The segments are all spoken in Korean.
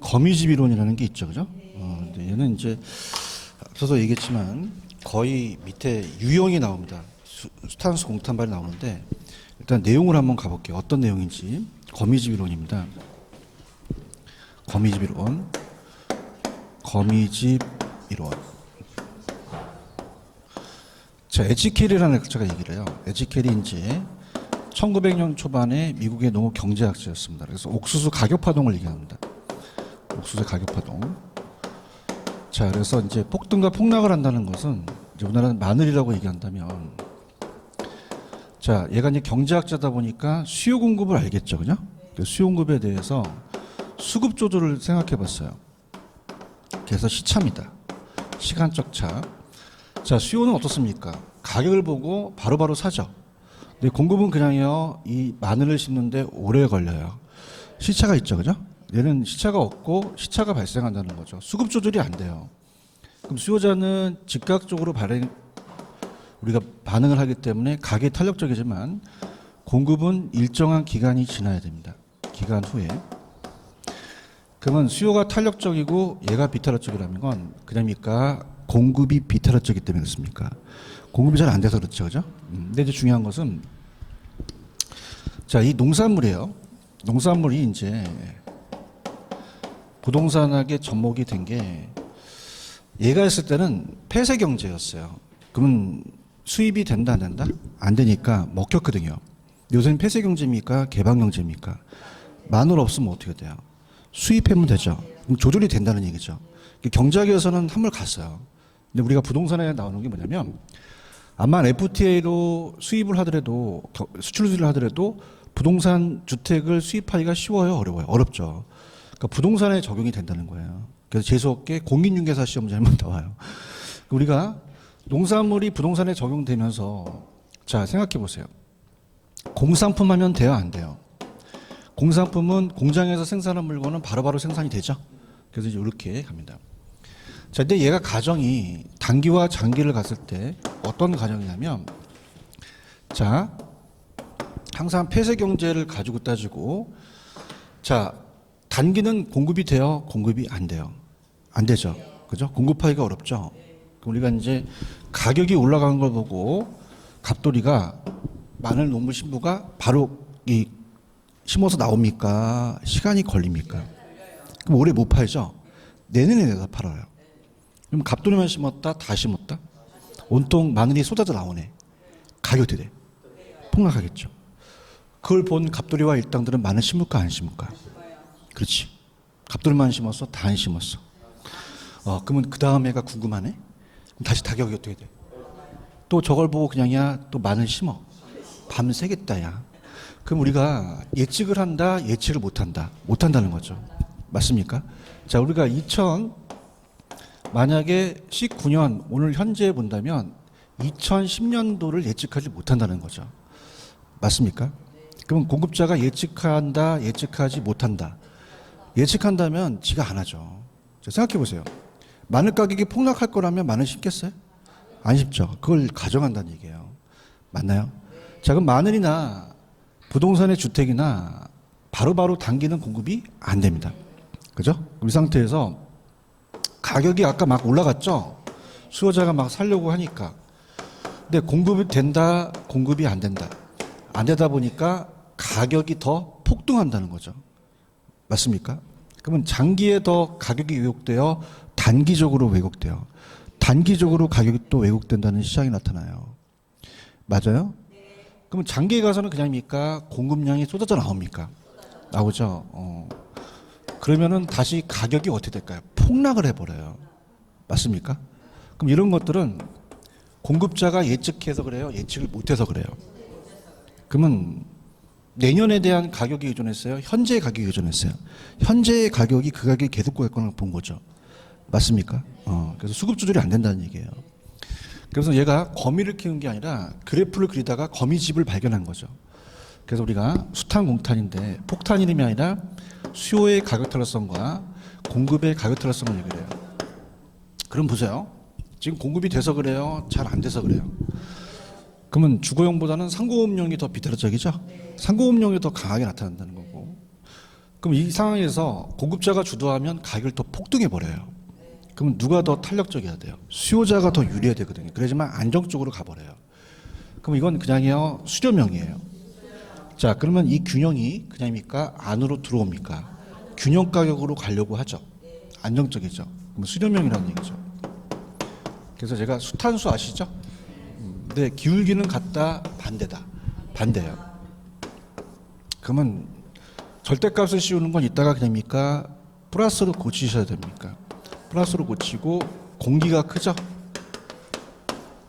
거미집 이론이라는 게 있죠, 그죠? 근데 얘는 이제 앞서서 얘기했지만 거의 밑에 유형이 나옵니다. 수탄수 공탄발이 나오는데 일단 내용을 한번 가볼게요. 어떤 내용인지. 거미집 이론입니다. 거미집 이론. 거미집 이론. 자, 에지켈이라는 학자가 얘기를 해요. 에지켈이 이제 1900년 초반에 미국의 농업 경제학자였습니다. 그래서 옥수수 가격 파동을 얘기합니다. 옥수수 가격 파동. 자, 그래서 이제 폭등과 폭락을 한다는 것은 이제 우리나라는 마늘이라고 얘기한다면, 자, 얘가 이제 경제학자다 보니까 수요 공급을 알겠죠, 그죠? 수요 공급에 대해서 수급 조절을 생각해 봤어요. 그래서 시차입니다. 시간적 차. 자, 수요는 어떻습니까? 가격을 보고 바로바로 사죠. 근데 공급은 그냥요, 이 마늘을 심는데 오래 걸려요. 시차가 있죠, 그죠? 얘는 시차가 없고 시차가 발생한다는 거죠. 수급 조절이 안 돼요. 그럼 수요자는 즉각적으로 우리가 반응을 하기 때문에 가격이 탄력적이지만 공급은 일정한 기간이 지나야 됩니다. 기간 후에. 그러면 수요가 탄력적이고 얘가 비탄력적이라는 건 그냥입니까? 공급이 비탄력적이기 때문에 그렇습니까? 공급이 잘 안 돼서 그렇죠, 그죠? 근데 이제 중요한 것은, 자, 이 농산물이에요. 농산물이 이제 부동산학의 접목이 된 게, 얘가 했을 때는 폐쇄 경제였어요. 그러면 수입이 된다 안 된다? 안 되니까 먹혔거든요. 요새는 폐쇄 경제입니까? 개방 경제입니까? 마늘 없으면 어떻게 돼요? 수입하면 되죠. 그럼 조절이 된다는 얘기죠. 경제학에서는 한물 갔어요. 근데 우리가 부동산에 나오는 게 뭐냐면, 아마 FTA로 수입을 하더라도, 수출을 하더라도 부동산 주택을 수입하기가 쉬워요, 어려워요? 어렵죠. 그러니까 부동산에 적용이 된다는 거예요. 그래서 재수없게 공인중개사 시험 잘못 나와요. 우리가 농산물이 부동산에 적용되면서, 자, 생각해 보세요. 공산품 하면 돼요, 안 돼요? 공산품은 공장에서 생산한 물건은 바로바로 생산이 되죠. 그래서 이제 이렇게 갑니다. 자, 근데 얘가 가정이 단기와 장기를 갔을 때 어떤 가정이냐면, 자, 항상 폐쇄 경제를 가지고 따지고, 자, 단기는 공급이 돼요? 공급이 안 돼요? 안 되죠. 그죠? 공급하기가 어렵죠. 우리가 이제 가격이 올라가는 걸 보고 갑돌이가 마늘 농부 신부가 바로 이 심어서 나옵니까? 시간이 걸립니까? 그럼 올해 못 팔죠? 내년에 내다 팔아요. 그럼 갑돌이만 심었다? 다 심었다? 온통 마늘이 쏟아져 나오네. 가격이 어떻게 돼? 폭락하겠죠. 그걸 본 갑돌이와 일당들은 마늘 심을까 안 심을까? 그렇지. 갑돌이만 심었어? 다 안 심었어. 그러면 그 다음 해가 궁금하네? 그럼 다시 가격이 어떻게 돼? 또 저걸 보고 그냥이야 또 마늘 심어. 밤새겠다, 야. 그럼 우리가 예측을 한다, 예측을 못한다. 못한다는 거죠. 맞습니까? 자, 우리가 만약에 19년, 오늘 현재 본다면 2010년도를 예측하지 못한다는 거죠. 맞습니까? 그럼 공급자가 예측한다, 예측하지 못한다. 예측한다면 지가 안 하죠. 자, 생각해 보세요. 마늘 가격이 폭락할 거라면 마늘 심겠어요? 안 심죠. 그걸 가정한다는 얘기예요. 맞나요? 자, 그럼 마늘이나 부동산의 주택이나 바로바로 당기는 공급이 안 됩니다. 그죠? 이 상태에서 가격이 아까 막 올라갔죠? 수요자가 막 살려고 하니까. 근데 공급이 된다, 공급이 안 된다. 안 되다 보니까 가격이 더 폭등한다는 거죠. 맞습니까? 그러면 장기에 더 가격이 왜곡되어 단기적으로 왜곡돼요. 단기적으로 가격이 또 왜곡된다는 시장이 나타나요. 맞아요? 그러면 장기에 가서는 그냥입니까? 공급량이 쏟아져 나옵니까? 나오죠. 그러면은 다시 가격이 어떻게 될까요? 폭락을 해버려요. 맞습니까? 그럼 이런 것들은 공급자가 예측해서 그래요? 예측을 못해서 그래요? 그러면 내년에 대한 가격이 의존했어요? 현재의 가격이 의존했어요? 현재의 가격이 그 가격이 계속 갈 거는 본 거죠. 맞습니까? 그래서 수급 조절이 안 된다는 얘기예요. 그래서 얘가 거미를 키운 게 아니라 그래프를 그리다가 거미집을 발견한 거죠. 그래서 우리가 수탄 공탄인데 폭탄 이름이 아니라 수요의 가격 탄력성과 공급의 가격 탄력성을 얘기를 해요. 그럼 보세요. 지금 공급이 돼서 그래요? 잘 안 돼서 그래요? 그러면 주거용보다는 상공업용이 더 비탄력적이죠? 상공업용이 더 강하게 나타난다는 거고. 그럼 이 상황에서 공급자가 주도하면 가격을 더 폭등해 버려요. 그러면 누가 더 탄력적이어야 돼요? 수요자가 더 유리해야 되거든요. 그러지만 안정적으로 가버려요. 그럼 이건 그냥요 수렴형이에요. 자, 그러면 이 균형이 그냥입니까? 안으로 들어옵니까? 균형 가격으로 가려고 하죠. 안정적이죠. 그럼 수렴형이라는 얘기죠. 그래서 제가 수탄수 아시죠? 근데 기울기는 같다, 반대다. 반대예요. 그러면 절대값을 씌우는 건 이따가 그냥입니까? 플러스로 고치셔야 됩니까? 플러스로 고치고 공기가 크죠?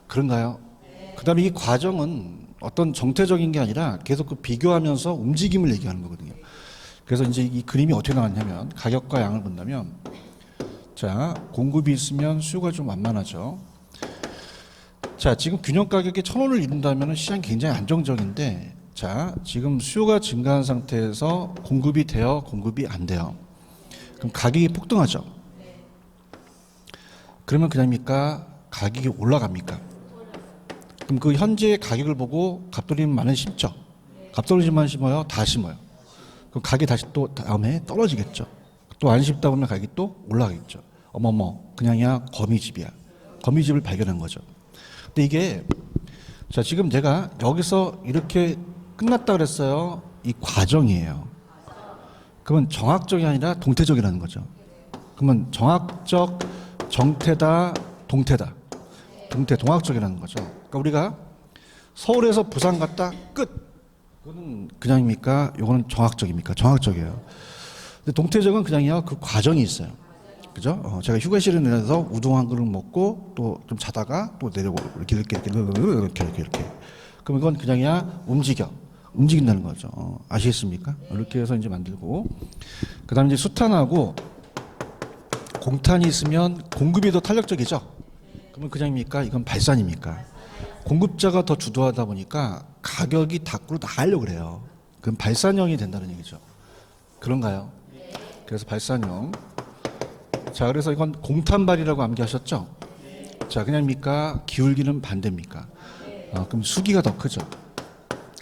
그런가요? 그 다음에 이 과정은 어떤 정태적인 게 아니라 계속 그 비교하면서 움직임을 얘기하는 거거든요. 그래서 이제 이 그림이 어떻게 나왔냐면 가격과 양을 본다면 자, 공급이 있으면 수요가 좀 완만하죠. 자, 지금 균형 가격이 1,000원을 이룬다면 시장이 굉장히 안정적인데 자, 지금 수요가 증가한 상태에서 공급이 돼요? 공급이 안 돼요? 그럼 가격이 폭등하죠? 그러면 그냥입니까? 가격이 올라갑니까? 그럼 그 현재의 가격을 보고 갑돌이만은 심죠? 갑돌이만 심어요? 다 심어요. 그럼 가격이 다시 또 다음에 떨어지겠죠? 또 안 심다 보면 가격이 또 올라가겠죠? 어머머, 그냥이야 거미집이야. 거미집을 발견한 거죠. 근데 이게 자, 지금 제가 여기서 이렇게 끝났다 그랬어요. 이 과정이에요. 그러면 정학적이 아니라 동태적이라는 거죠. 그러면 정학적, 정태다, 동태다. 동태, 동학적이라는 거죠. 그러니까 우리가 서울에서 부산 갔다 끝. 그거는 그냥입니까? 이거는 정학적입니까? 정학적이에요. 근데 동태적은 그냥이요. 그 과정이 있어요. 그죠? 제가 휴게실에 내려서 우동 한 그릇 먹고 또 좀 자다가 또 내려오고 이렇게. 그럼 이건 그냥이야 움직인다는 거죠. 아시겠습니까? 이렇게 해서 이제 만들고 그다음에 이제 수탄하고 공탄이 있으면 공급이 더 탄력적이죠. 그러면 그냥입니까? 이건 발산입니까? 공급자가 더 주도하다 보니까 가격이 밖으로 나가려고 그래요. 그럼 발산형이 된다는 얘기죠. 그런가요? 그래서 발산형. 자, 그래서 이건 공탄발이라고 암기하셨죠? 자, 그냥입니까? 기울기는 반대입니까? 그럼 수기가 더 크죠.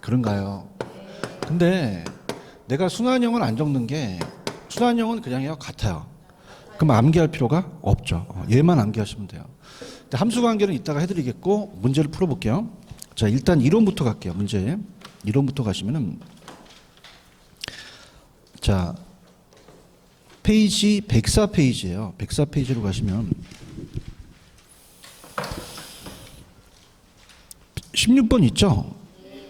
그런가요? 근데 내가 순환형을 안 적는 게 순환형은 그냥요 같아요. 그럼 암기할 필요가 없죠. 얘만 암기하시면 돼요. 근데 함수관계는 이따가 해드리겠고 문제를 풀어볼게요. 자, 일단 이론부터 갈게요. 문제 이론부터 가시면은 자, 페이지 104페이지예요. 104페이지로 가시면 16번 있죠?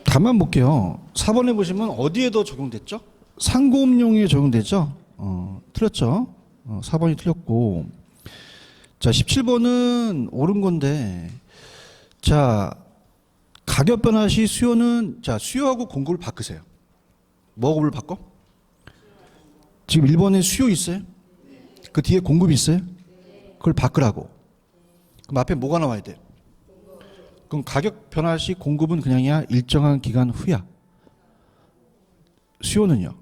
답만 볼게요. 4번에 보시면 어디에 더 적용됐죠? 상고음용에 적용되죠? 틀렸죠? 4번이 틀렸고. 자, 17번은 옳은 건데, 자, 가격 변화 시 수요는, 자, 수요하고 공급을 바꾸세요. 뭐하고를 바꿔? 지금 1번에 수요 있어요? 그 뒤에 공급이 있어요? 그걸 바꾸라고. 그럼 앞에 뭐가 나와야 돼? 그럼 가격 변화 시 공급은 그냥이야 일정한 기간 후야. 수요는요?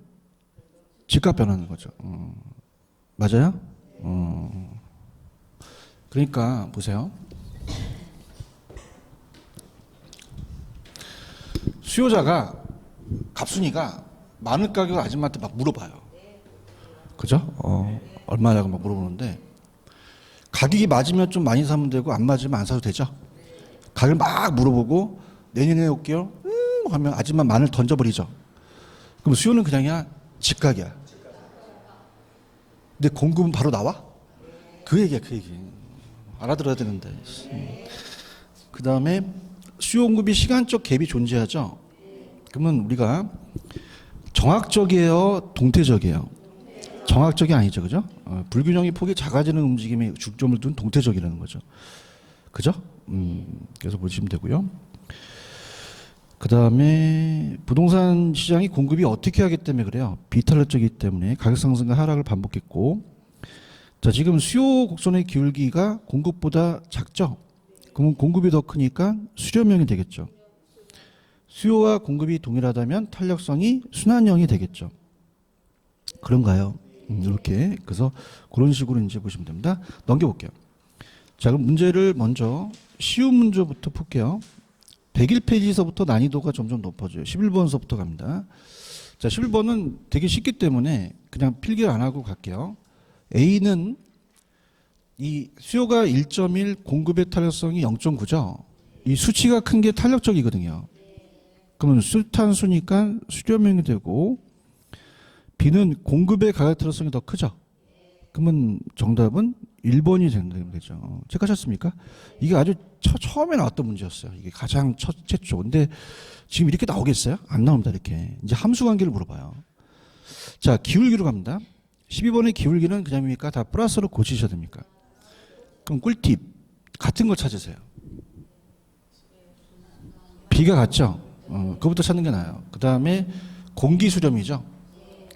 집값 변하는 거죠. 맞아요? 그러니까 보세요. 수요자가 갑순이가 마늘 가격을 아줌마한테 막 물어봐요. 그죠? 얼마냐고 막 물어보는데 가격이 맞으면 좀 많이 사면 되고 안 맞으면 안 사도 되죠? 가격을 막 물어보고 내년에 올게요. 하면 아줌마 마늘 던져버리죠. 그럼 수요는 그냥이야 직각이야. 근데 공급은 바로 나와? 그 얘기야, 그 얘기. 알아들어야 되는데. 그 다음에 수요 공급이 시간적 갭이 존재하죠. 그러면 우리가 정학적이에요, 동태적이에요? 정학적이 아니죠, 그죠? 불균형의 폭이 작아지는 움직임에 중점을 둔 동태적이라는 거죠. 그죠? 그래서 보시면 되고요. 그 다음에 부동산 시장이 공급이 어떻게 하기 때문에 그래요? 비탄력적이기 때문에 가격 상승과 하락을 반복했고, 자, 지금 수요 곡선의 기울기가 공급보다 작죠? 그러면 공급이 더 크니까 수렴형이 되겠죠. 수요와 공급이 동일하다면 탄력성이 순환형이 되겠죠. 그런가요? 이렇게. 그래서 그런 식으로 이제 보시면 됩니다. 넘겨볼게요. 자, 그럼 문제를 먼저 쉬운 문제부터 풀게요. 101페이지서부터 난이도가 점점 높아져요. 11번서부터 갑니다. 자, 11번은 되게 쉽기 때문에 그냥 필기를 안 하고 갈게요. A는 이 수요가 1.1, 공급의 탄력성이 0.9죠. 이 수치가 큰 게 탄력적이거든요. 그러면 수탄수니까 수렴형이 되고, B는 공급의 가격 탄력성이 더 크죠. 그러면 정답은 1번이 된다는 거죠. 체크하셨습니까? 이게 아주 처음에 나왔던 문제였어요. 이게 가장 최초. 근데 지금 이렇게 나오겠어요? 안 나옵니다, 이렇게. 이제 함수 관계를 물어봐요. 자, 기울기로 갑니다. 12번의 기울기는 그냥입니까? 다 플러스로 고치셔야 됩니까? 그럼 꿀팁. 같은 걸 찾으세요. B가 같죠? 그거부터 찾는 게 나아요. 그 다음에 공기 수렴이죠.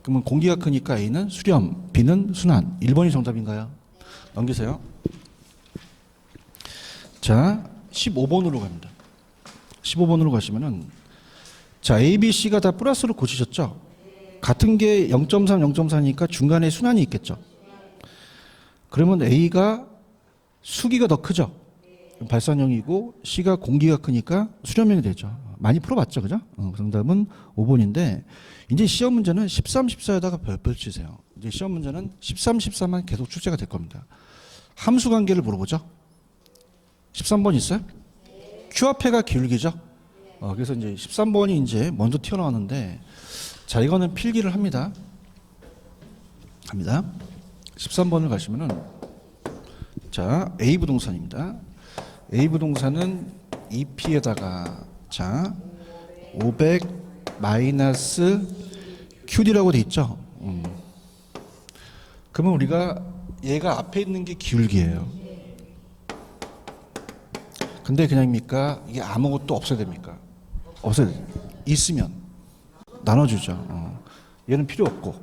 그러면 공기가 크니까 A는 수렴, B는 순환. 1번이 정답인가요? 넘기세요. 자, 15번으로 갑니다. 15번으로 가시면은, 자, A, B, C가 다 플러스로 고치셨죠? 같은 게 0.3, 0.4니까 중간에 순환이 있겠죠? 그러면 A가 수기가 더 크죠? 발산형이고 C가 공기가 크니까 수렴형이 되죠. 많이 풀어봤죠, 그죠? 정답은 5번인데 이제 시험 문제는 13, 14에다가 별표 치세요. 이제 시험 문제는 13, 14만 계속 출제가 될 겁니다. 함수 관계를 물어보죠. 13번 있어요? Q 앞에가 기울기죠. 그래서 이제 13번이 이제 먼저 튀어나왔는데, 자, 이거는 필기를 합니다. 13번을 가시면은, 자, A 부동산입니다. A 부동산은 EP에다가, 자, 500 마이너스 QD라고 돼 있죠. 그러면 우리가 얘가 앞에 있는 게 기울기예요. 근데 그냥입니까? 이게 아무것도 없어야 됩니까? 없어야 돼. 있으면 나눠주죠. 얘는 필요 없고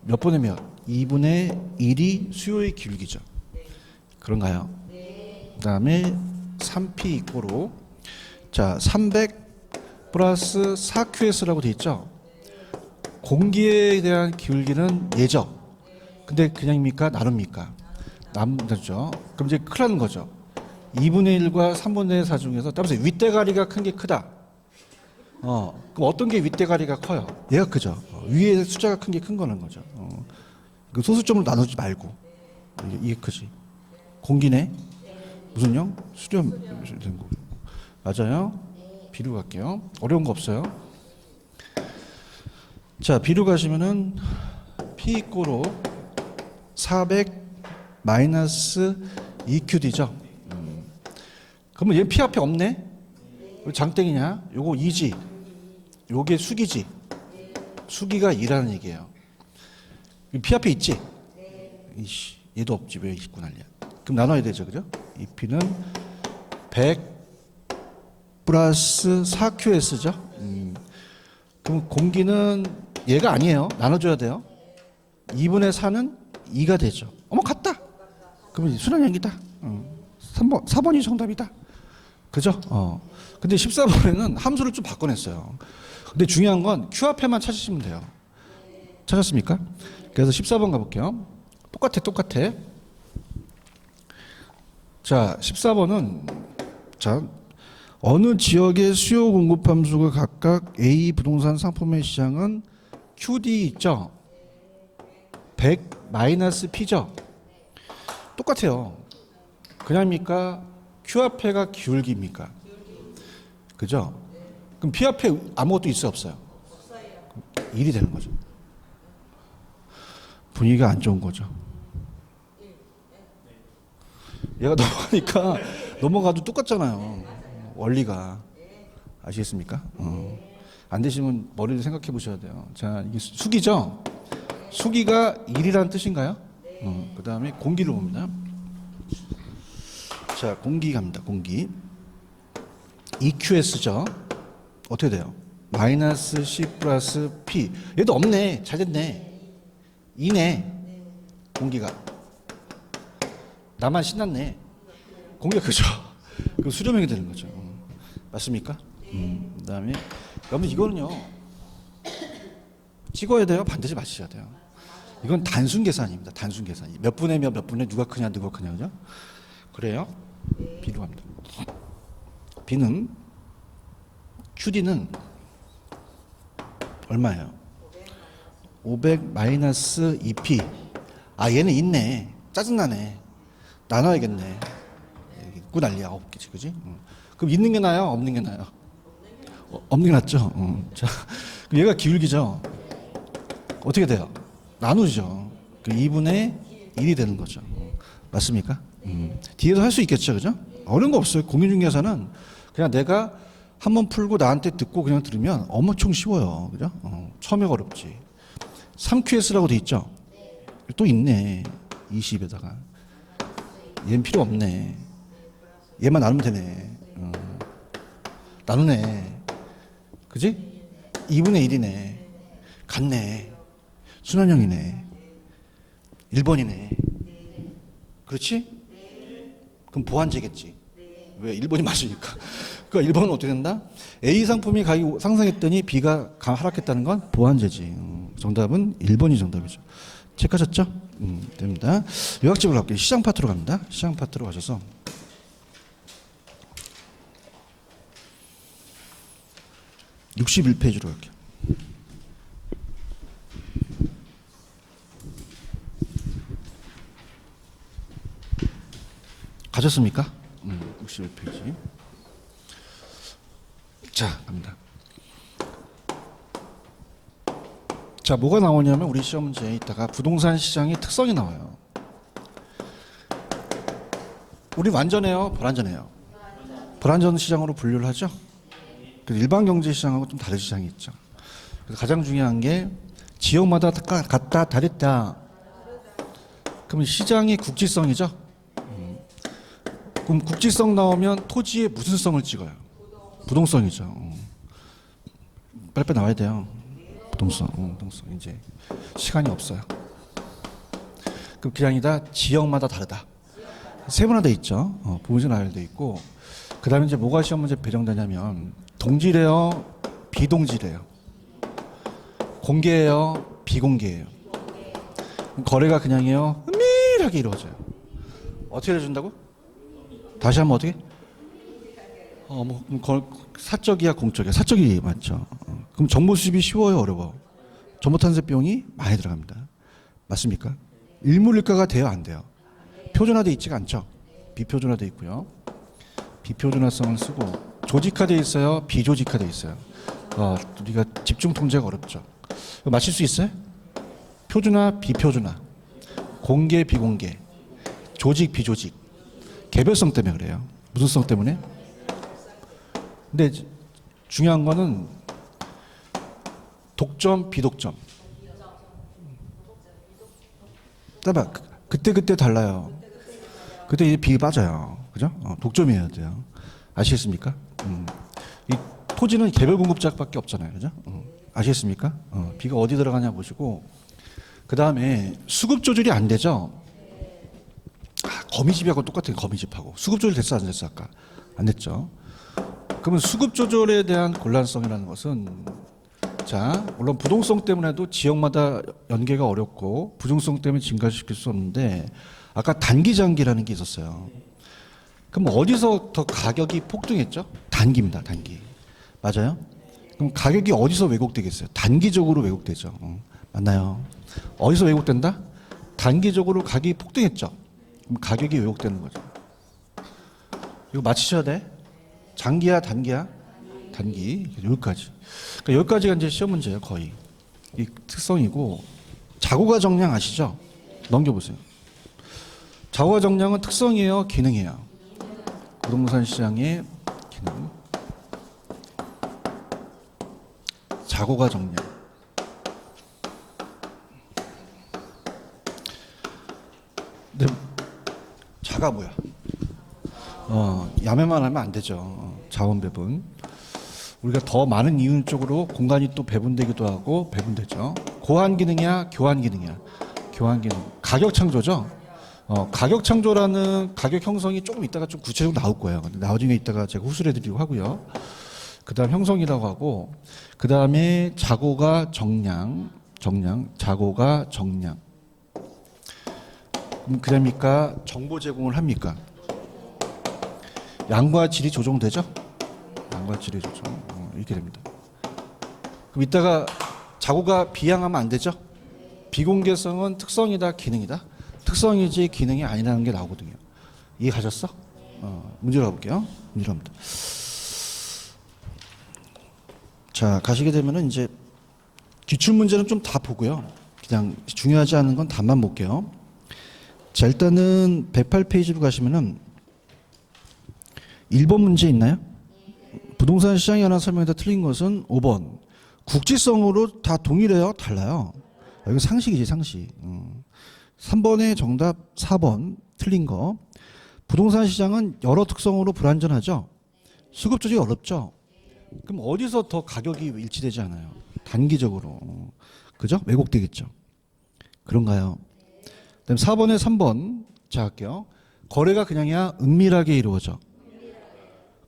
몇 분의 몇? 2분의 1이 수요의 기울기죠. 그런가요? 그 다음에 3P 이꼬로, 자, 300 플러스 4QS라고 돼 있죠. 공기에 대한 기울기는 얘죠. 근데 그냥입니까? 나눕니까? 나누죠. 그럼 이제 크라는 거죠. 2분의 1과 3분의 4 중에서 따라서 윗대가리가 큰 게 크다. 그럼 어떤 게 윗대가리가 커요? 얘가 크죠. 위에 숫자가 큰 게 큰 거는 거죠. 그 소수점을 나누지 말고. 이게 크지. 공기네. 무슨 형? 수렴 된 거. 맞아요. B로 갈게요. 어려운 거 없어요. 자, B로 가시면은 P 이꼬로 400 마이너스 2QD죠. 그러면 얘 P 앞에 없네? 장땡이냐? 요거 2지. 요게 수기지. 수기가 2라는 얘기예요. P 앞에 있지? 이씨, 얘도 없지. 왜 있고 난리야. 그럼 나눠야 되죠. 그죠? 이 P는 100 플러스 4QS죠. 그럼 공기는 얘가 아니에요. 나눠줘야 돼요. 2분의 4는 2가 되죠. 어머, 같다. 그러면 순환형이다. 3번, 4번이 정답이다. 그죠? 근데 14번에는 함수를 좀 바꿔냈어요. 근데 중요한 건 Q 앞에만 찾으시면 돼요. 찾았습니까? 그래서 14번 가볼게요. 똑같아. 자, 14번은, 자, 어느 지역의 수요 공급 함수가 각각 A 부동산 상품의 시장은 QD 있죠? 100 마이너스 P죠? 똑같아요. 그냥입니까? Q 앞에가 기울기입니까? 그죠? 그럼 P 앞에 아무것도 있어 없어요? 일이 되는 거죠. 분위기가 안 좋은 거죠. 얘가 넘어가니까 넘어가도 똑같잖아요. 원리가. 아시겠습니까? 안 되시면 머리를 생각해 보셔야 돼요. 자, 이게 수기죠? 수기가 1이라는 뜻인가요? 그 다음에 공기를 봅니다. 자, 공기 갑니다. 공기. EQS죠? 어떻게 돼요? 마이너스 C 플러스 P. 얘도 없네. 잘 됐네. 2네. 공기가. 나만 신났네. 공기가 그죠? 그 수렴형이 되는 거죠. 맞습니까? 그 다음에 여러분 이거는요. 찍어야 돼요? 반드시 맞으셔야 돼요. 이건 단순 계산입니다. 단순 계산. 몇 분의 몇 분의 누가 크냐 누가 크냐 그죠? 그래요? B로 갑니다. B는 QD는 얼마예요? 500 마이너스 2p. 아, 얘는 있네. 짜증나네. 나눠야겠네. 있고 난리야. 없겠지, 그지? 그럼 있는 게 나아요? 없는 게 나아요? 없는 게 낫죠? 자, 그럼 얘가 기울기죠? 어떻게 돼요? 나누죠. 그 2분의 1이 되는 거죠. 맞습니까? 뒤에서 할 수 있겠죠, 그죠? 어려운 거 없어요. 공인중개사는 그냥 내가 한번 풀고 나한테 듣고 그냥 들으면 엄청 쉬워요, 그죠? 처음에 어렵지. 3QS라고 돼 있죠? 또 있네. 20에다가. 얘는 필요 없네. 얘만 나누면 되네. 나누네. 그지? 2분의 1이네. 같네. 순환형이네. 1번이네. 그렇지? 그럼 보완제겠지. 왜? 1번이 맞으니까. 그러니까 1번은 어떻게 된다? A 상품이 가격이 상승했더니 B가 하락했다는 건 보완제지. 정답은 1번이 정답이죠. 체크하셨죠? 됩니다. 요약집으로 갈게요. 시장 파트로 갑니다. 시장 파트로 가셔서 61페이지로 갈게요. 가셨습니까? 61페이지. 자, 갑니다. 자, 뭐가 나오냐면 우리 시험 문제에 있다가 부동산 시장의 특성이 나와요. 우리 완전해요? 불완전해요? 불완전 시장으로 분류를 하죠? 일반 경제 시장하고 좀 다른 시장이 있죠. 그래서 가장 중요한 게 지역마다 같다 다르다. 그러면 시장의 국지성이죠. 그럼 국지성 나오면 토지의 무슨 성을 찍어요? 부동성이죠. 빨리빨리 나와야 돼요. 부동성. 이제 시간이 없어요. 그럼 그게 아니라 지역마다 다르다. 세분화돼 있죠. 부분적 나열돼 있고, 그 다음에 이제 뭐가 시험 문제 배정되냐면 동질이에요, 비동질이에요, 공개예요, 비공개예요. 거래가 그냥이에요, 은밀하게 이루어져요. 어떻게 해준다고? 다시 한번 어떻게? 사적이야, 공적이야? 사적이 맞죠. 그럼 정보 수집이 쉬워요, 어려워? 정보 탄세 비용이 많이 들어갑니다. 맞습니까? 일물일가가 돼요, 안 돼요? 표준화되어 있지가 않죠. 비표준화되어 있고요. 비표준화성을 쓰고 조직화되어 있어요, 비조직화되어 있어요. 우리가 집중 통제가 어렵죠. 맞힐 수 있어요? 표준화, 비표준화, 공개, 비공개, 조직, 비조직. 개별성 때문에 그래요. 무슨 성 때문에? 근데 중요한 거는 독점, 비독점. 따봐, 그때 달라요. 그때 이제 비 빠져요. 그죠? 독점이어야 돼요. 아시겠습니까? 이 토지는 개별 공급자밖에 없잖아요. 그죠? 아시겠습니까? 비가 어디 들어가냐 보시고, 그 다음에 수급 조절이 안 되죠? 거미집하고 똑같아요. 거미집하고. 수급 조절 됐어, 안 됐어, 아까? 안 됐죠? 그러면 수급 조절에 대한 곤란성이라는 것은, 자, 물론 부동성 때문에도 지역마다 연계가 어렵고 부동성 때문에 증가시킬 수 없는데, 아까 단기장기라는 게 있었어요. 그럼 어디서 더 가격이 폭등했죠? 단기입니다, 단기. 맞아요? 그럼 가격이 어디서 왜곡되겠어요? 단기적으로 왜곡되죠. 맞나요? 어디서 왜곡된다? 단기적으로 가격이 폭등했죠. 그럼 가격이 왜곡되는 거죠. 이거 맞히셔야 돼. 장기야, 단기야? 단기. 여기까지. 그러니까 여기까지가 이제 시험 문제예요, 거의. 이 특성이고, 자고가 정량 아시죠? 넘겨보세요. 자고가 정량은 특성이에요, 기능이에요? 부동산 시장의 기능. 자고가 정량. 근데 자가 뭐야? 야매만 하면 안 되죠. 자원 배분. 우리가 더 많은 이윤 쪽으로 공간이 또 배분되기도 하고 배분되죠. 고환 기능이야, 교환 기능이야? 교환 기능. 가격 창조죠. 가격 창조라는 가격 형성이 조금 이따가 좀 구체적으로 나올 거예요. 근데 나중에 이따가 제가 후술해 드리고 하고요. 그 다음 형성이라고 하고, 그 다음에 자고가 정량, 자고가 정량. 그럼 그럽니까? 정보 제공을 합니까? 양과 질이 조정되죠? 양과 질이 조정. 이렇게 됩니다. 그럼 이따가 자고가 비양하면 안 되죠? 비공개성은 특성이다, 기능이다? 특성이지 기능이 아니라는 게 나오거든요. 이해가셨어? 문제로 가볼게요. 문제로 갑니다. 자, 가시게 되면은 이제 기출 문제는 좀 다 보고요. 그냥 중요하지 않은 건 답만 볼게요. 자, 일단은 108페이지로 가시면은 1번 문제 있나요? 부동산 시장에 관한 설명에다 틀린 것은 5번. 국지성으로 다 동일해요? 달라요? 이거 상식이지, 상식. 3번의 정답 4번 틀린 거. 부동산 시장은 여러 특성으로 불안전하죠? 수급 조절이 어렵죠? 그럼 어디서 더 가격이 일치되지 않아요? 단기적으로. 그죠? 왜곡되겠죠? 그런가요? 그다음 4번에 3번. 자, 할게요. 거래가 그냥이야? 은밀하게 이루어져.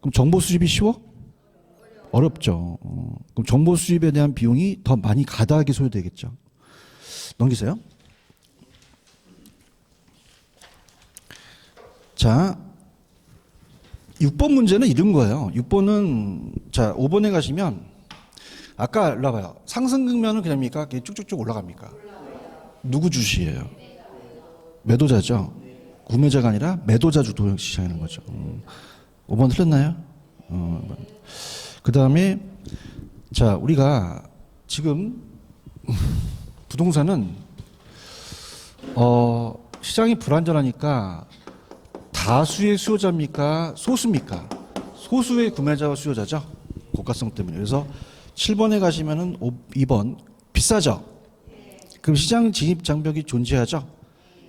그럼 정보 수집이 쉬워? 어렵죠. 그럼 정보 수집에 대한 비용이 더 많이 가다하게 소요되겠죠. 넘기세요. 자, 6번 문제는 이런 거예요. 6번은, 자, 5번에 가시면, 아까 일로 와봐요. 상승 국면은 그냥입니까? 쭉쭉쭉 올라갑니까? 누구 주시예요? 매도자죠. 구매자가 아니라 매도자 주도 시장이라는 거죠. 5번 틀렸나요? 그 다음에, 자, 우리가 지금 부동산은, 시장이 불안전하니까 다수의 수요자입니까? 소수입니까? 소수의 구매자와 수요자죠. 고가성 때문에. 그래서 7번에 가시면은 2번 비싸죠. 그럼 시장 진입 장벽이 존재하죠.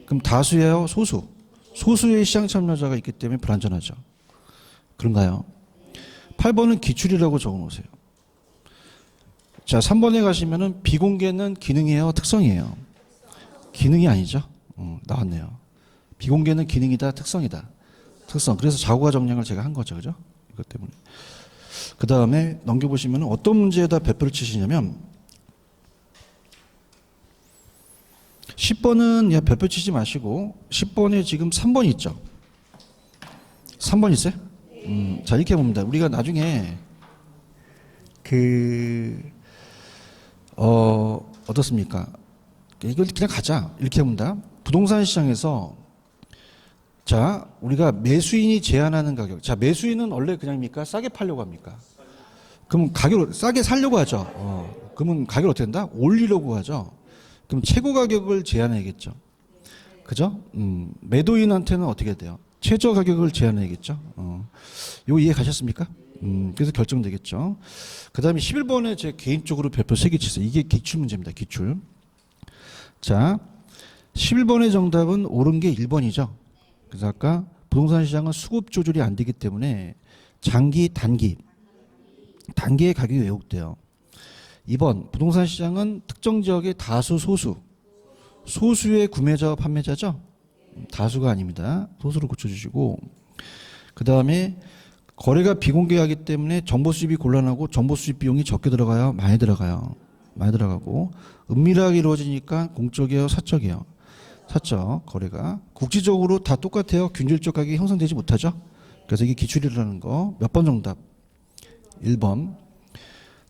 그럼 다수예요, 소수? 소수의 시장 참여자가 있기 때문에 불안전하죠. 그런가요? 8번은 기출이라고 적어놓으세요. 자, 3번에 가시면은 비공개는 기능이에요, 특성이에요? 기능이 아니죠. 나왔네요. 비공개는 기능이다, 특성이다. 특성. 그래서 자고가 정량을 제가 한 거죠. 그죠? 이것 때문에. 그 다음에 넘겨보시면 어떤 문제에다 배표를 치시냐면 10번은 배표 치지 마시고 10번에 지금 3번 있죠. 3번 있어요? 자, 이렇게 봅니다. 우리가 나중에 어떻습니까? 이걸 그냥 가자. 이렇게 봅니다. 부동산 시장에서 자, 우리가 매수인이 제한하는 가격. 자, 매수인은 원래 그냥입니까? 싸게 팔려고 합니까? 그럼 가격을 싸게 살려고 하죠. 그러면 가격을 어떻게 한다? 올리려고 하죠. 그럼 최고 가격을 제한해야겠죠. 그죠? 매도인한테는 어떻게 돼요? 최저 가격을 제한해야겠죠. 이거 이해 가셨습니까? 그래서 결정되겠죠. 그 다음에 11번에 제 개인적으로 별표 3개 치세요. 이게 기출 문제입니다. 기출. 자, 11번의 정답은 옳은 게 1번이죠. 그래서 아까 부동산 시장은 수급 조절이 안 되기 때문에 장기, 단기의 가격이 왜곡돼요. 2번, 부동산 시장은 특정 지역의 다수, 소수의 구매자와 판매자죠. 다수가 아닙니다. 소수로 고쳐주시고, 그 다음에 거래가 비공개하기 때문에 정보 수집이 곤란하고 정보 수집 비용이 적게 들어가요? 많이 들어가요. 많이 들어가고, 은밀하게 이루어지니까 공적이에요? 사적이에요? 사적 거래가. 국지적으로 다 똑같아요? 균질적 가격이 형성되지 못하죠? 그래서 이게 기출이라는 거. 몇 번 정답? 1번.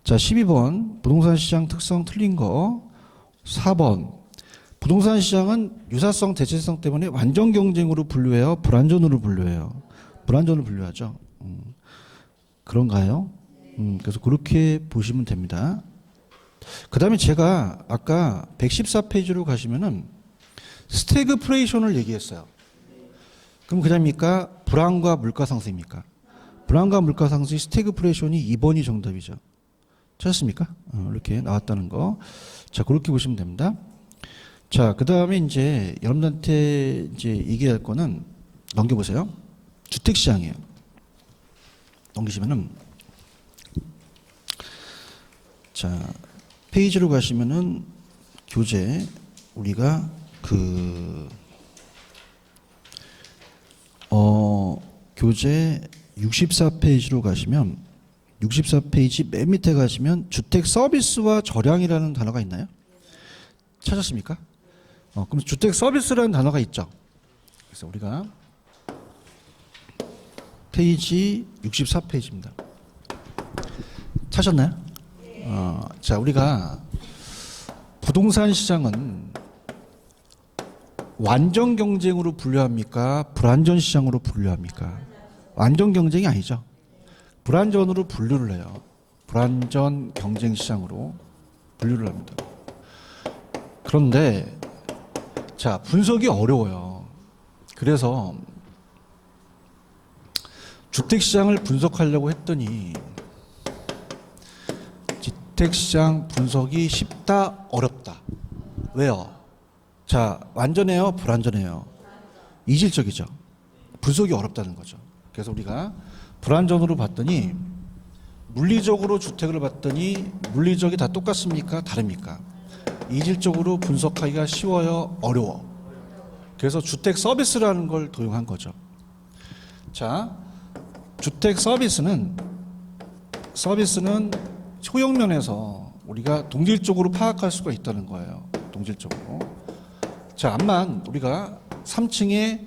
자, 12번. 부동산 시장 특성 틀린 거. 4번. 부동산 시장은 유사성, 대체성 때문에 완전 경쟁으로 분류해요? 불안전으로 분류해요? 불안전으로 분류하죠. 그런가요? 그래서 그렇게 보시면 됩니다. 그 다음에 제가 아까 114페이지로 가시면은 스태그플레이션을 얘기했어요. 그럼 그냥입니까? 불안과 물가 상승입니까? 불안과 물가 상승이 스태그플레이션이 2번이 정답이죠. 찾았습니까? 이렇게 나왔다는 거. 자, 그렇게 보시면 됩니다. 자, 그 다음에 이제 여러분한테 이제 얘기할 거는 넘겨보세요. 주택시장이에요. 넘기시면은 자, 페이지로 가시면은 교재 우리가 교재 64페이지로 가시면 64페이지 맨 밑에 가시면 주택 서비스와 절약이라는 단어가 있나요? 찾았습니까? 그럼 주택 서비스라는 단어가 있죠. 그래서 우리가 페이지 64페이지입니다. 찾았나요? 자, 우리가 부동산 시장은 완전 경쟁으로 분류합니까? 불완전 시장으로 분류합니까? 완전 경쟁이 아니죠. 불완전으로 분류를 해요. 불완전 경쟁 시장으로 분류를 합니다. 그런데 자, 분석이 어려워요. 그래서 주택시장을 분석하려고 했더니 주택시장 분석이 쉽다, 어렵다. 왜요? 자, 완전해요, 불완전해요? 이질적이죠. 분석이 어렵다는 거죠. 그래서 우리가 불완전으로 봤더니 물리적으로 주택을 봤더니 물리적이 다 똑같습니까? 다릅니까? 이질적으로 분석하기가 쉬워요, 어려워? 그래서 주택 서비스라는 걸 도용한 거죠. 자, 주택 서비스는 효용면에서 우리가 동질적으로 파악할 수가 있다는 거예요. 동질적으로. 자, 암만 우리가 3층에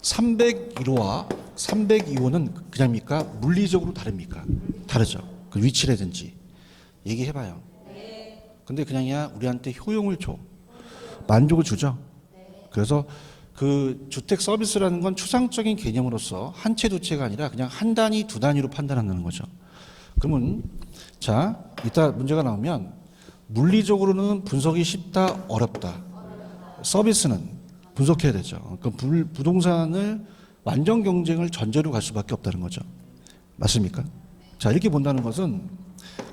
301호와 302호는 그냥입니까? 물리적으로 다릅니까? 다르죠. 그 위치라든지 얘기해봐요. 근데 그냥이야 우리한테 효용을 줘. 만족을 주죠. 그래서 그 주택 서비스라는 건 추상적인 개념으로서 한 채 두 채가 아니라 그냥 한 단위 두 단위로 판단한다는 거죠. 그러면 자, 이따 문제가 나오면 물리적으로는 분석이 쉽다, 어렵다. 서비스는 분석해야 되죠. 그러니까 부동산을 완전 경쟁을 전제로 갈 수밖에 없다는 거죠. 맞습니까? 자, 이렇게 본다는 것은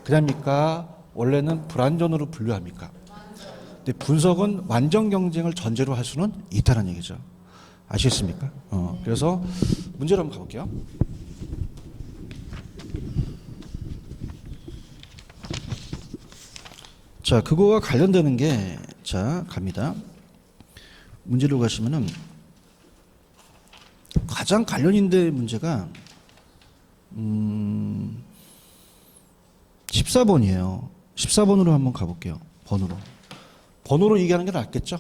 그냥입니까? 원래는 불완전으로 분류합니까? 근데 분석은 완전 경쟁을 전제로 할 수는 있다는 얘기죠. 아시겠습니까? 그래서 문제를 한번 가볼게요. 자, 그거와 관련되는 게, 자, 갑니다. 문제로 가시면은 가장 관련인데 문제가 14번이에요. 14번으로 한번 가볼게요. 번호로 얘기하는 게 낫겠죠?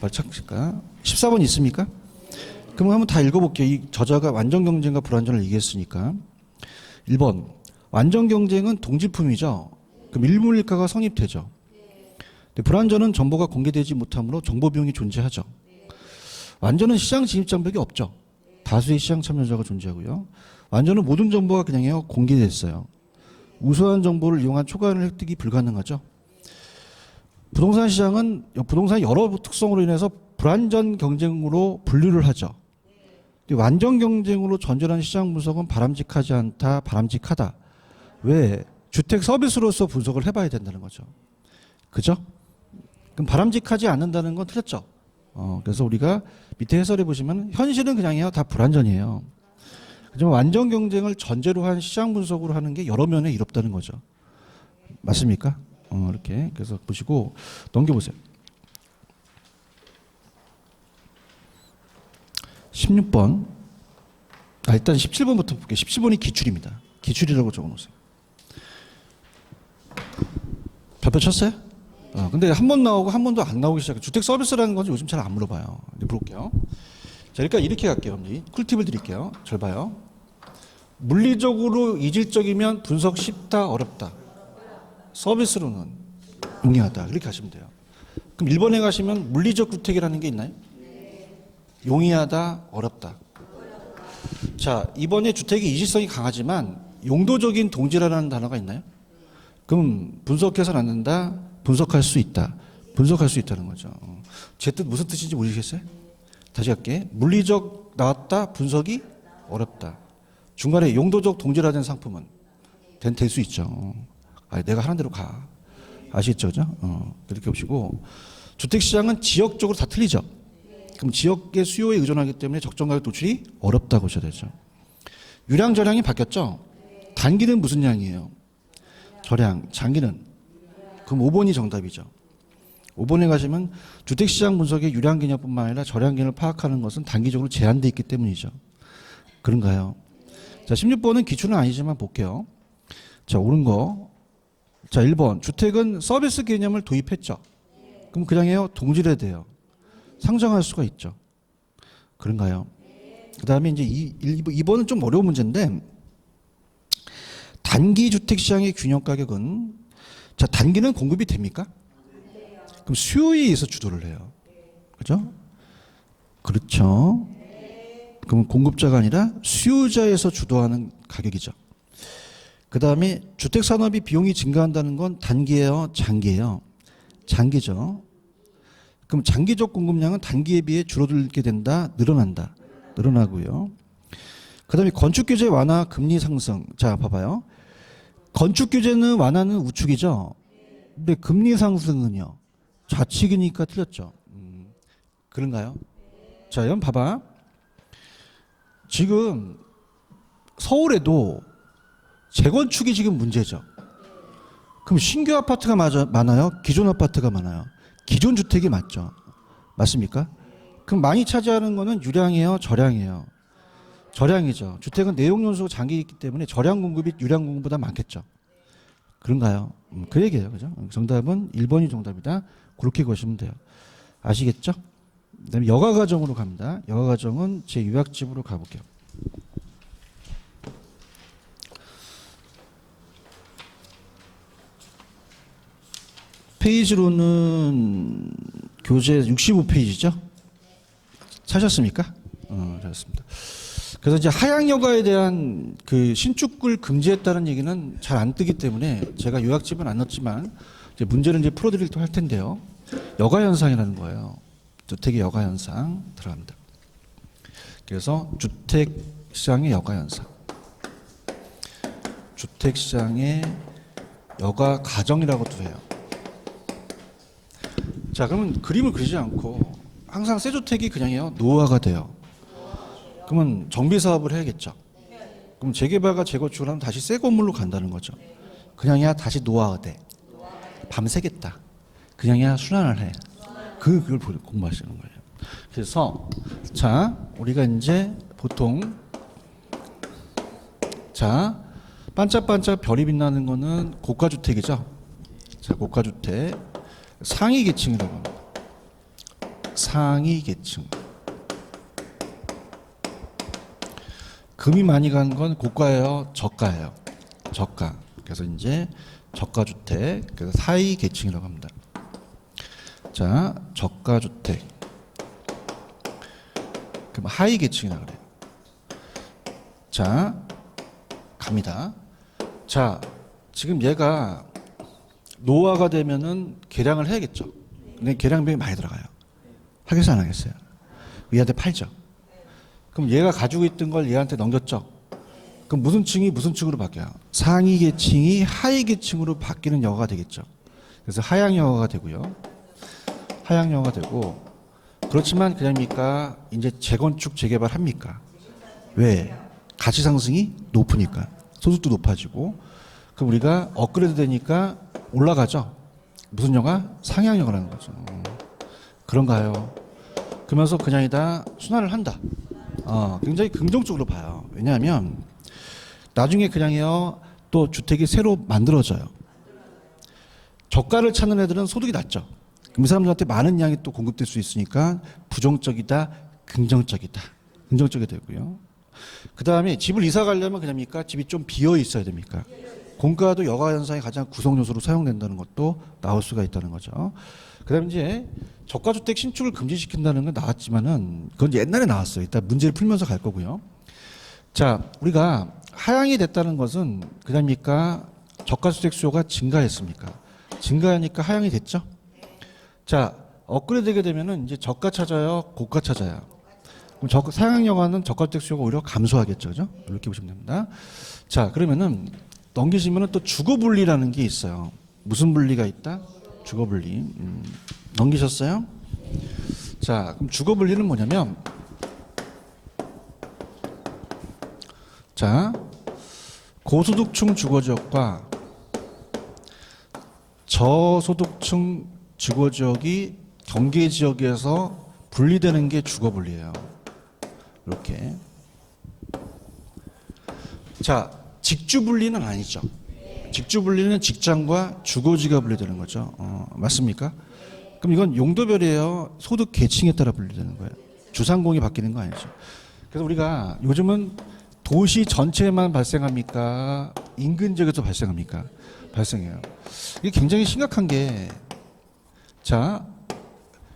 빨리 찾을까? 14번 있습니까? 그럼 한번 다 읽어볼게요. 이 저자가 완전 경쟁과 불완전을 얘기했으니까. 1번, 완전 경쟁은 동질품이죠. 그럼 일물일가가 성립되죠. 근데 불완전은 정보가 공개되지 못하므로 정보 비용이 존재하죠. 완전은 시장 진입 장벽이 없죠. 다수의 시장 참여자가 존재하고요. 완전은 모든 정보가 그냥요 공개됐어요. 우수한 정보를 이용한 초과할 획득이 불가능하죠. 부동산 시장은 부동산 여러 특성으로 인해서 불완전 경쟁으로 분류를 하죠. 완전 경쟁으로 전전한 시장 분석은 바람직하지 않다, 바람직하다. 왜? 주택 서비스로서 분석을 해봐야 된다는 거죠. 그죠? 그럼 바람직하지 않는다는 건 틀렸죠. 그래서 우리가 밑에 해설해 보시면 현실은 그냥이요 다 불완전이에요. 하지만 완전 경쟁을 전제로 한 시장 분석으로 하는 게 여러 면에 이롭다는 거죠. 맞습니까? 이렇게 그래서 보시고 넘겨보세요. 16번. 일단 17번부터 볼게요. 17번이 기출입니다. 기출이라고 적어놓으세요. 별표 쳤어요? 근데 한 번 나오고 한 번도 안 나오기 시작해요. 주택 서비스라는 건 요즘 잘 안 물어봐요. 물어볼게요. 자, 그러니까 이렇게 갈게요. 꿀팁을 드릴게요. 잘 봐요. 물리적으로 이질적이면 분석 쉽다, 어렵다. 서비스로는 용이하다. 이렇게 하시면 돼요. 그럼 1번에 가시면 물리적 주택이라는 게 있나요? 용이하다, 어렵다. 자, 2번에 주택의 이질성이 강하지만 용도적인 동질화라는 단어가 있나요? 그럼 분석해서는 안 된다, 분석할 수 있다. 분석할 수 있다는 거죠. 제 뜻 무슨 뜻인지 모르겠어요? 다시 할게. 물리적 나왔다, 분석이 어렵다. 중간에 용도적 동질화된 상품은 될 수 있죠. 내가 하는 대로 가. 아시겠죠? 그렇게 보시고 주택시장은 지역적으로 다 틀리죠. 그럼 지역의 수요에 의존하기 때문에 적정 가격 도출이 어렵다고 보셔야 되죠. 유량, 저량이 바뀌었죠. 단기는 무슨 양이에요? 저량, 장기는? 그럼 5번이 정답이죠. 5번에 가시면 주택시장 분석의 유량 개념뿐만 아니라 저량 개념을 파악하는 것은 단기적으로 제한되어 있기 때문이죠. 그런가요? 자, 16번은 기출은 아니지만 볼게요. 자, 옳은 거. 자, 1번. 주택은 서비스 개념을 도입했죠. 그럼 그냥 해요. 동질화돼요. 상정할 수가 있죠. 그런가요? 그 다음에 이제 2번은 좀 어려운 문제인데, 단기 주택시장의 균형 가격은, 자, 단기는 공급이 됩니까? 그럼 수요에 의해서 주도를 해요. 그죠? 그렇죠. 그럼 공급자가 아니라 수요자에서 주도하는 가격이죠. 그 다음에 주택산업이 비용이 증가한다는 건 단기예요, 장기예요? 장기죠. 그럼 장기적 공급량은 단기에 비해 줄어들게 된다, 늘어난다? 늘어나고요. 그 다음에 건축규제 완화, 금리 상승. 자, 봐봐요. 건축규제는 완화는 우측이죠. 근데 금리 상승은요, 좌측이니까 틀렸죠. 그런가요? 자, 여러분 봐봐. 지금 서울에도 재건축이 지금 문제죠. 그럼 신규 아파트가 많아요? 기존 아파트가 많아요? 기존 주택이 많죠. 맞습니까? 그럼 많이 차지하는 거는 유량이에요? 저량이에요? 저량이죠. 주택은 내용 연수가 장기이기 때문에 저량 공급이 유량 공급보다 많겠죠. 그런가요? 그 얘기예요. 그죠? 정답은 1번이 정답이다. 그렇게 보시면 돼요. 아시겠죠? 그다음에 여가 과정으로 갑니다. 여가 과정은 제 요약집으로 가볼게요. 페이지로는 교재 65페이지죠? 찾았습니까? 찾았습니다. 그래서 이제 하향 여가에 대한 그 신축을 금지했다는 얘기는 잘 안 뜨기 때문에 제가 요약집은 안 넣었지만 이제 문제를 이제 풀어드리도록 할 텐데요. 여가 현상이라는 거예요. 주택의 여가 현상 들어갑니다. 그래서 주택 시장의 여가 현상, 주택 시장의 여가 가정이라고도 해요. 자, 그러면 그림을 그리지 않고 항상 새 주택이 그냥요 노후화가 돼요. 그러면 정비 사업을 해야겠죠. 그럼 재개발과 재건축을 하면 다시 새 건물로 간다는 거죠. 그냥이야 다시 노화가 돼. 밤새겠다. 그냥이야 순환을 해. 그걸 공부하시는 거예요. 그래서 자, 우리가 이제 보통 자, 반짝반짝 별이 빛나는 거는 고가 주택이죠. 자, 고가 주택 상위 계층이라고 합니다. 상위 계층. 금이 많이 간 건 고가예요, 저가예요? 저가. 그래서 이제 저가 주택, 그래서 하위 계층이라고 합니다. 자, 저가 주택. 그럼 하위 계층이라고 그래요. 자, 갑니다. 자, 지금 얘가 노화가 되면은 개량을 해야겠죠. 근데 개량비용이 많이 들어가요. 하겠어요, 안 하겠어요? 얘한테 팔죠. 그럼 얘가 가지고 있던 걸 얘한테 넘겼죠. 그럼 무슨 층이 무슨 층으로 바뀌어요? 상위 계층이 하위 계층으로 바뀌는 여가가 되겠죠. 그래서 하향 여가가 되고요. 하향 여가가 되고, 그렇지만 그냥입니까? 이제 재건축 재개발 합니까? 왜? 가치 상승이 높으니까. 소득도 높아지고. 그럼 우리가 업그레이드 되니까 올라가죠. 무슨 여가? 상향 여가라는 거죠. 그런가요? 그러면서 그냥이다 순환을 한다. 굉장히 긍정적으로 봐요. 왜냐하면 나중에 그냥요 또 주택이 새로 만들어져요. 저가를 찾는 애들은 소득이 낮죠. 그럼 이 사람들한테 많은 양이 또 공급될 수 있으니까 부정적이다, 긍정적이다. 긍정적이 되고요. 그 다음에 집을 이사 가려면 그냥입니까? 집이 좀 비어 있어야 됩니까? 공가도 여가 현상의 가장 구성 요소로 사용된다는 것도 나올 수가 있다는 거죠. 그다음에 이제 저가주택 신축을 금지시킨다는 건 나왔지만은 그건 옛날에 나왔어요. 일단 문제를 풀면서 갈 거고요. 자, 우리가 하향이 됐다는 것은 그다음입니까? 저가주택 수요가 증가했습니까? 증가하니까 하향이 됐죠. 자, 업그레이드되게 되면은 이제 저가 찾아요, 고가 찾아요. 그럼 상향 여가는 저가주택 수요가 오히려 감소하겠죠, 그죠? 이렇게 보시면 됩니다. 자, 그러면은 넘기시면은 또 주거 분리라는 게 있어요. 무슨 분리가 있다? 주거 분리. 넘기셨어요? 자, 그럼 주거 분리는 뭐냐면, 자, 고소득층 주거지역과 저소득층 주거지역이 경계지역에서 분리되는 게 주거 분리예요. 이렇게. 자, 직주 분리는 아니죠. 직주 분리는 직장과 주거지가 분리되는 거죠. 맞습니까? 그럼 이건 용도별이에요. 소득 계층에 따라 분리되는 거예요. 주상공이 바뀌는 거 아니죠. 그래서 우리가 요즘은 도시 전체에만 발생합니까? 인근 지역에서 발생합니까? 발생해요. 이게 굉장히 심각한 게, 자,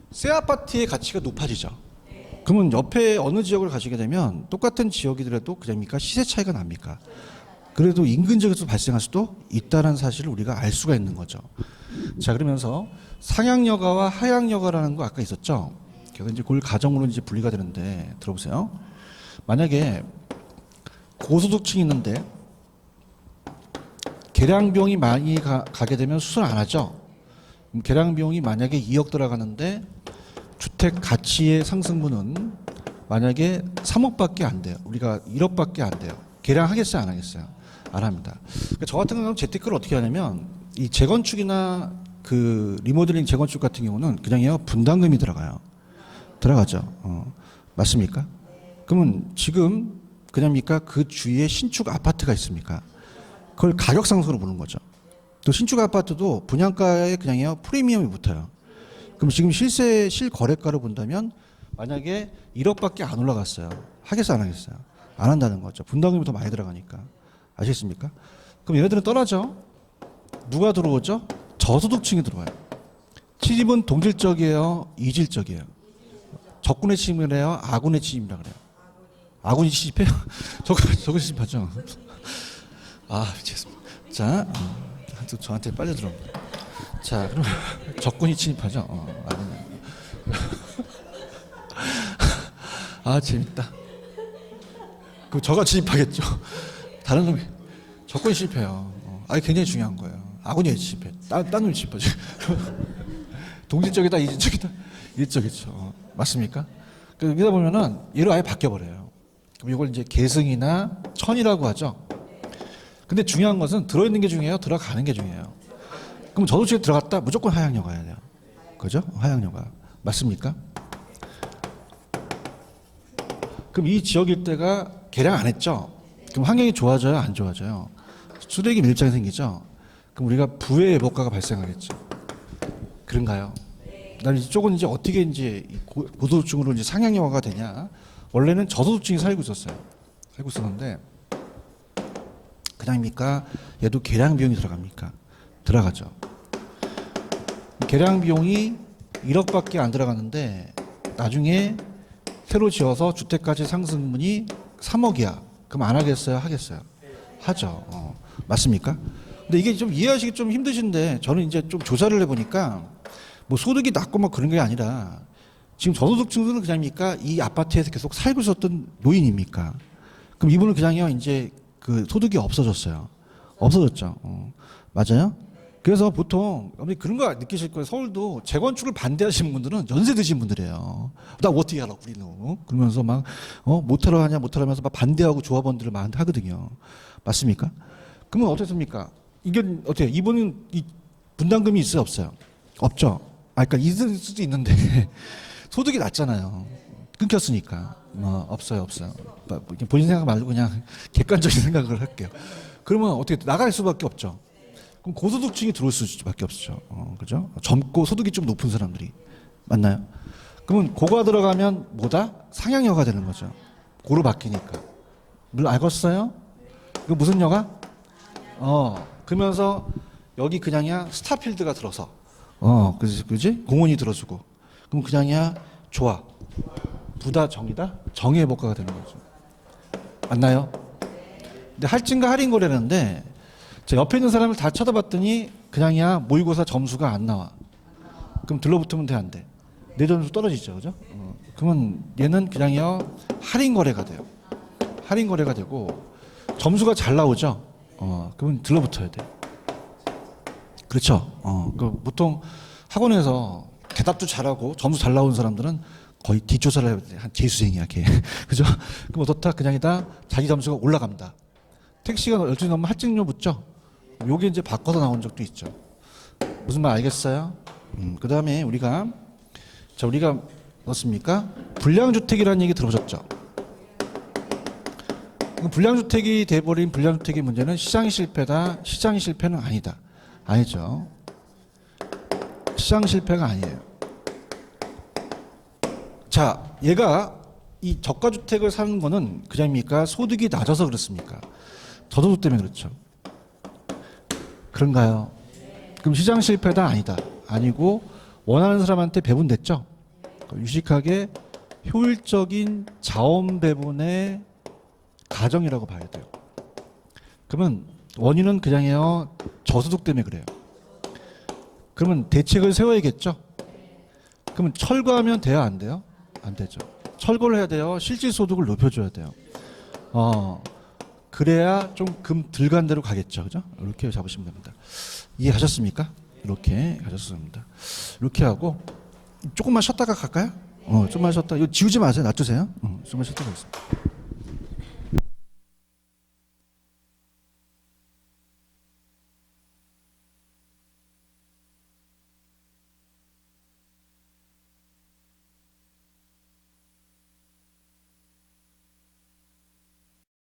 새 아파트의 가치가 높아지죠. 그러면 옆에 어느 지역을 가시게 되면 똑같은 지역이더라도 그냥입니까? 시세 차이가 납니까? 그래도 인근 지역에서 발생할 수도 있다는 사실을 우리가 알 수가 있는 거죠. 자, 그러면서 상향여가와 하향여가라는 거 아까 있었죠. 그래서 이제 그걸 가정으로 이제 분리가 되는데 들어보세요. 만약에 고소득층이 있는데 계량 비용이 많이 가게 되면 수술 안 하죠. 그럼 계량 비용이 만약에 2억 들어가는데 주택 가치의 상승분은 만약에 3억밖에 안 돼요. 우리가 1억밖에 안 돼요. 계량하겠어요, 안 하겠어요? 안 합니다. 그러니까 저 같은 경우는 재테크를 어떻게 하냐면 이 재건축이나 그 리모델링 재건축 같은 경우는 그냥요 분담금이 들어가죠. 맞습니까? 그러면 지금 그냥입니까? 그 주위에 신축 아파트가 있습니까? 그걸 가격 상승으로 보는 거죠. 또 신축 아파트도 분양가에 그냥요 프리미엄이 붙어요. 그럼 지금 실거래가로 본다면 만약에 1억밖에 안 올라갔어요. 하겠어요, 안 하겠어요? 안 한다는 거죠. 분담금이 더 많이 들어가니까. 아시겠습니까? 그럼 얘네들은 떠나죠. 누가 들어오죠? 저소득층이 들어와요. 침입은 동질적이에요, 이질적이에요. 적군의 침입을 해요, 아군의 침입이라 그래요. 아군이 침입해요? 적군 침입하죠. 아, 미치겠습니다. 자, 저한테 빨려 들어옵니다. 자, 그럼 적군이 침입하죠. 아군이. 아, 재밌다. 그 저가 침입하겠죠. 다른 놈이 적군이 침입해요. 아, 굉장히 중요한 거예요. 아군이 침입해. 딴 놈이 침입하죠. 동질적이다, 이질적이다, 일적이죠. 맞습니까? 그러다 보면은 얘를 아예 바뀌어버려요. 그럼 이걸 이제 계승이나 천이라고 하죠. 근데 중요한 것은 들어있는 게 중요해요, 들어가는 게 중요해요. 그럼 저소득층에 들어갔다 무조건 하향여가야 돼요. 그죠? 하향여가. 맞습니까? 그럼 이 지역 일대가 개량 안 했죠? 그럼 환경이 좋아져요, 안 좋아져요? 수력이 밀집장이 생기죠? 그럼 우리가 부의 애복가가 발생하겠죠. 그런가요? 그다음에 이쪽은 이제 어떻게 이제 고소득층으로 이제 상향여가가 되냐? 원래는 저소득층이 살고 있었는데 그냥입니까? 얘도 계량 비용이 들어갑니까? 들어가죠. 계량 비용이 1억밖에 안 들어가는데 나중에 새로 지어서 주택가치 상승분이 3억이야. 그럼 안 하겠어요? 하겠어요? 하죠. 맞습니까? 근데 이게 좀 이해하시기 좀 힘드신데 저는 이제 좀 조사를 해보니까 뭐 소득이 낮고 막 그런 게 아니라 지금 저소득층들은 그냥입니까? 이 아파트에서 계속 살고 있었던 노인입니까? 그럼 이분은 그냥요 이제 그 소득이 없어졌어요. 없어졌죠. 맞아요? 그래서 보통 그런 거 느끼실 거예요. 서울도 재건축을 반대하시는 분들은 연세 드신 분들이에요. 나 어떻게 하라고 우리는 그러면서 막 못하러 하면서 막 반대하고 조합원들을 막 하거든요. 맞습니까? 그러면 어떻습니까? 이게 어때요? 이분은 이 분담금이 있어요, 없어요? 없죠. 그러니까 있을 수도 있는데 소득이 낮잖아요. 끊겼으니까. 없어요. 본인 생각 말고 그냥 객관적인 생각을 할게요. 그러면 어떻게 나갈 수밖에 없죠. 그럼 고소득층이 들어올 수밖에 없죠. 그죠? 젊고 소득이 좀 높은 사람들이. 맞나요? 그러면 고가 들어가면 뭐다? 상향여가 되는 거죠. 고로 바뀌니까. 물론 알겠어요? 그 무슨 여가? 그러면서 여기 그냥이야 스타필드가 들어서. 그지? 공원이 들어주고. 그럼 그냥이야 좋아. 부다 정이다? 정의 복과가 되는 거죠. 맞나요? 근데 할증과 할인 거래는데 제가 옆에 있는 사람을 다 쳐다봤더니 그냥이야 모의고사 점수가 안 나와. 그럼 들러붙으면 돼, 안 돼? 내 점수 떨어지죠, 그죠? 그러면 얘는 그냥이야 할인 거래가 돼요. 할인 거래가 되고 점수가 잘 나오죠. 그러면 들러붙어야 돼. 그렇죠. 그 보통 학원에서 대답도 잘하고 점수 잘 나온 사람들은 거의 뒷조사를 해야 돼. 한 재수생이야, 걔. 그죠? 그럼 어떻다? 그냥이다. 자기 점수가 올라간다. 택시가 12시 넘으면 할증료 붙죠? 요게 이제 바꿔서 나온 적도 있죠. 무슨 말 알겠어요? 그 다음에 우리가 어떻습니까? 불량주택이라는 얘기 들어보셨죠? 불량주택이 돼버린 불량주택의 문제는 시장이 실패다. 시장이 실패는 아니다. 아니죠. 시장 실패가 아니에요. 자, 얘가 이 저가주택을 사는 거는 그냥입니까? 소득이 낮아서 그렇습니까? 저소득 때문에 그렇죠. 그런가요? 그럼 시장 실패다? 아니다. 아니고 원하는 사람한테 배분됐죠? 유식하게 효율적인 자원 배분의 과정이라고 봐야 돼요. 그러면 원인은 그냥요 저소득 때문에 그래요. 그러면 대책을 세워야겠죠. 그러면 철거하면 돼요, 안 돼요? 안 되죠. 철거를 해야 돼요. 실질 소득을 높여줘야 돼요. 그래야 좀 금 들어간 대로 가겠죠, 그죠? 이렇게 잡으시면 됩니다. 이해하셨습니까? 이렇게 가셨습니다. 이렇게 하고 조금만 쉬었다가 갈까요? 조금만 쉬었다. 이거 지우지 마세요. 놔두세요. 조금만 쉬었다가 가겠습니다.